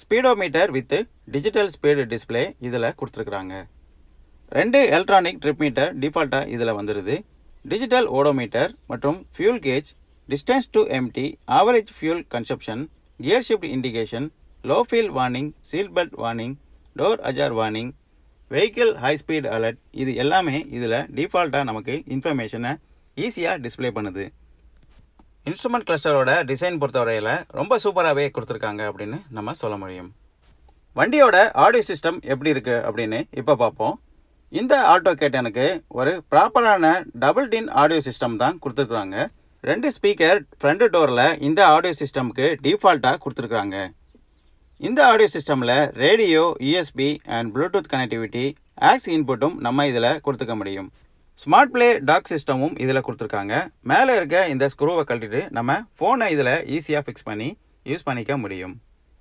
Speedometer with digital speed display இதில் கொடுத்துருக்குறாங்க. 2 electronic trip meter டிஃபால்ட்டாக இதில் வந்துடுது. டிஜிட்டல் ஓடோமீட்டர் மற்றும் fuel gauge, distance to empty, average fuel consumption, gear shift indication, low fuel warning, seat belt warning, door ajar warning, vehicle high speed alert, இது எல்லாமே இதில் டிஃபால்ட்டாக நமக்கு இன்ஃபர்மேஷனை ஈஸியாக டிஸ்பிளே பண்ணுது. இன்ஸ்ட்ருமெண்ட் கிளஸ்டரோட டிசைன் பொறுத்தவரையில் ரொம்ப சூப்பராகவே கொடுத்துருக்காங்க அப்படின்னு நம்ம சொல்ல முடியும். வண்டியோட ஆடியோ சிஸ்டம் எப்படி இருக்குது அப்படின்னு இப்போ பார்ப்போம். இந்த ஆல்டோ K10க்கு ஒரு ப்ராப்பரான டபுள் டின் ஆடியோ சிஸ்டம் தான் கொடுத்துருக்குறாங்க. 2 ஸ்பீக்கர் ஃப்ரண்ட் டோரில் இந்த ஆடியோ சிஸ்டமுக்கு டிஃபால்ட்டாக கொடுத்துருக்குறாங்க. இந்த ஆடியோ சிஸ்டமில் radio, USB and Bluetooth connectivity, aux இன்புட்டும் நம்ம இதில் கொடுத்துக்க முடியும். ஸ்மார்ட் ப்ளே டாக் சிஸ்டமும் இதில் கொடுத்துருக்காங்க. மேலே இருக்க இந்த ஸ்க்ரூவை கழட்டிட்டு நம்ம ஃபோனை இதில் ஈஸியாக ஃபிக்ஸ் பண்ணி யூஸ் பண்ணிக்க முடியும்.